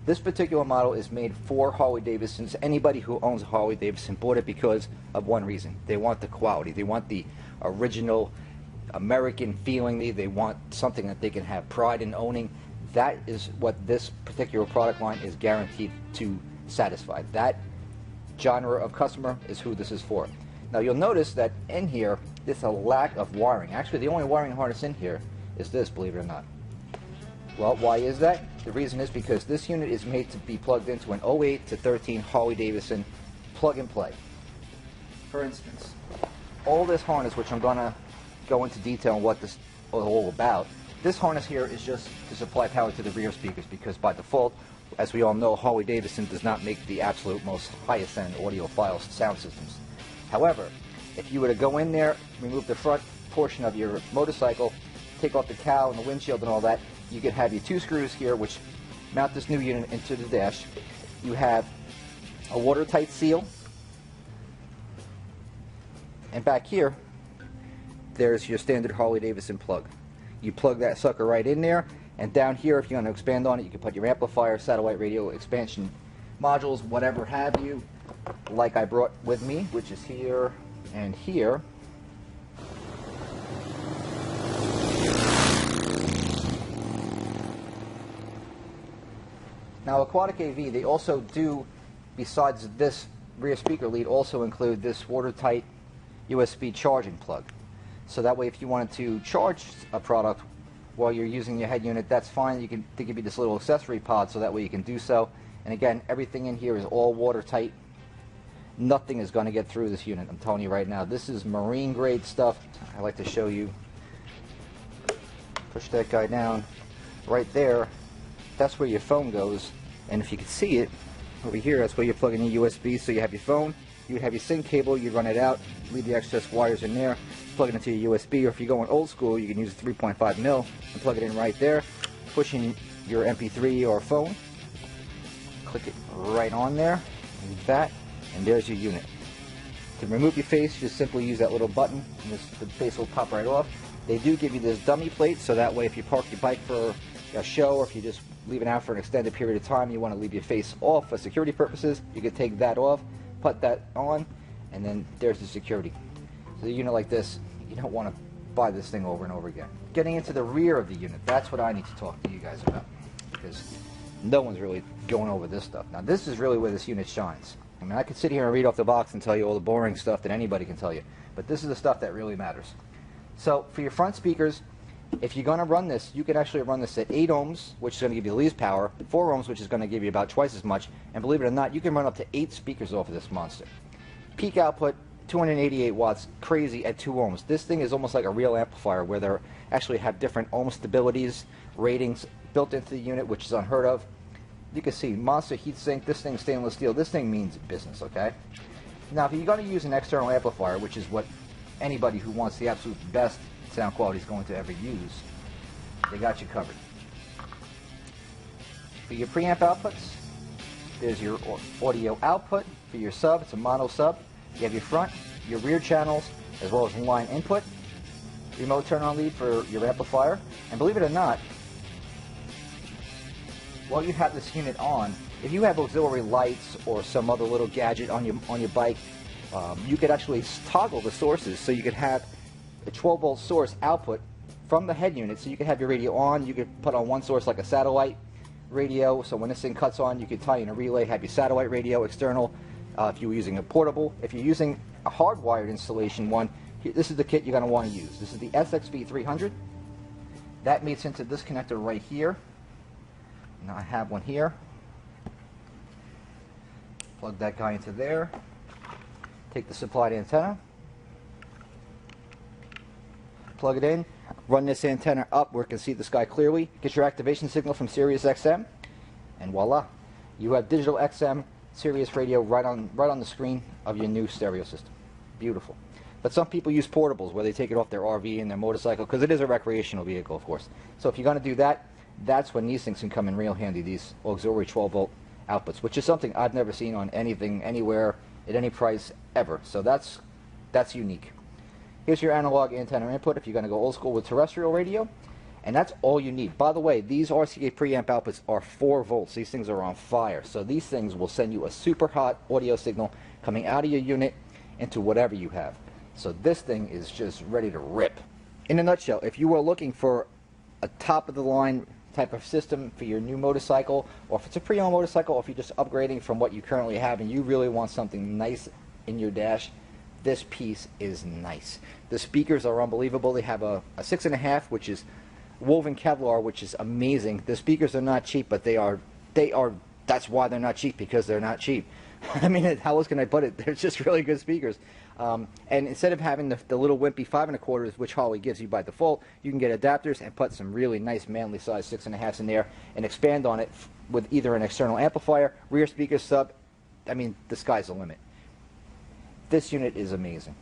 This particular model is made for Harley-Davidsons. Anybody who owns a Harley-Davidson bought it because of one reason. They want the quality. They want the original American feeling. They want something that they can have pride in owning. That is what this particular product line is guaranteed to satisfy. That genre of customer is who this is for. Now you'll notice that in here there's a lack of wiring. Actually, the only wiring harness in here is this, believe it or not. Well, why is that? The reason is because this unit is made to be plugged into an 08 to 13 Harley-Davidson plug-and-play. For instance, all this harness, which I'm going to go into detail on what this is all about, this harness here is just to supply power to the rear speakers, because by default, as we all know, Harley-Davidson does not make the absolute most highest-end audiophile sound systems. However, if you were to go in there, remove the front portion of your motorcycle, take off the cowl and the windshield and all that, you can have your two screws here which mount this new unit into the dash. You have a watertight seal, and back here there's your standard Harley-Davidson plug. You plug that sucker right in there, and down here, if you want to expand on it, you can put your amplifier, satellite radio, expansion modules, whatever have you, like I brought with me, which is here and here. Now, Aquatic AV, they also do, besides this rear speaker lead, also include this watertight USB charging plug. So that way, if you wanted to charge a product while you're using your head unit, that's fine. They give you this little accessory pod, so that way you can do so. And again, everything in here is all watertight. Nothing is going to get through this unit, I'm telling you right now. This is marine grade stuff. I like to show you. Push that guy down. Right there, that's where your phone goes. And if you can see it, over here, that's where you're plugging in USB. So you have your phone, you would have your sync cable, you run it out, leave the excess wires in there, plug it into your USB. Or if you're going old school, you can use a 3.5 mil and plug it in right there, push in your MP3 or phone, click it right on there, like that, and there's your unit. To remove your face, just simply use that little button, and the face will pop right off. They do give you this dummy plate, so that way if you park your bike for a show, or if you just leave it out for an extended period of time, you want to leave your face off for security purposes, you can take that off, put that on, and then there's the security. So a unit like this, you don't want to buy this thing over and over again. Getting into the rear of the unit, that's what I need to talk to you guys about, because no one's really going over this stuff. Now this is really where this unit shines. I mean, I could sit here and read off the box and tell you all the boring stuff that anybody can tell you, but this is the stuff that really matters. So for your front speakers, if you're going to run this, you can actually run this at 8 ohms, which is going to give you the least power, 4 ohms, which is going to give you about twice as much, and believe it or not, you can run up to 8 speakers off of this monster. Peak output, 288 watts, crazy at 2 ohms. This thing is almost like a real amplifier, where they actually have different ohm stabilities, ratings built into the unit, which is unheard of. You can see, monster heatsink, this thing's stainless steel, this thing means business, okay? Now, if you're going to use an external amplifier, which is what anybody who wants the absolute best sound quality is going to ever use, they got you covered. For your preamp outputs, there's your audio output. For your sub, it's a mono sub. You have your front, your rear channels, as well as line input, remote turn on lead for your amplifier. And believe it or not, while you have this unit on, if you have auxiliary lights or some other little gadget on your bike, you could actually toggle the sources, so you could have a 12-volt source output from the head unit, so you could have your radio on. You could put on one source like a satellite radio, so when this thing cuts on, you could tie in a relay, have your satellite radio external. If you were using a portable, if you're using a hardwired installation one, this is the kit you're going to want to use. This is the SXV300. That meets into this connector right here. Now I have one here. Plug that guy into there. Take the supplied antenna. Plug it in. Run this antenna up where it can see the sky clearly. Get your activation signal from SiriusXM, and voila, you have digital XM Sirius radio right on the screen of your new stereo system. Beautiful. But some people use portables where they take it off their RV and their motorcycle, because it is a recreational vehicle, of course. So if you're going to do that, that's when these things can come in real handy, these auxiliary 12-volt outputs, which is something I've never seen on anything, anywhere, at any price, ever. So that's unique. Here's your analog antenna input if you're going to go old school with terrestrial radio. And that's all you need. By the way, these RCA preamp outputs are 4 volts. These things are on fire. So these things will send you a super hot audio signal coming out of your unit into whatever you have. So this thing is just ready to rip. In a nutshell, if you are looking for a top-of-the-line type of system for your new motorcycle, or if it's a pre-owned motorcycle, or if you're just upgrading from what you currently have and you really want something nice in your dash, this piece is nice. The speakers are unbelievable. They have a 6.5, which is woven Kevlar, which is amazing. The speakers are not cheap, but they are, that's why they're not cheap, because they're not cheap. I mean, how else can I put it? They're just really good speakers. And instead of having the little wimpy 5.25s, which Harley gives you by default, you can get adapters and put some really nice manly size 6.5s in there and expand on it with either an external amplifier, rear speaker sub. I mean, the sky's the limit. This unit is amazing.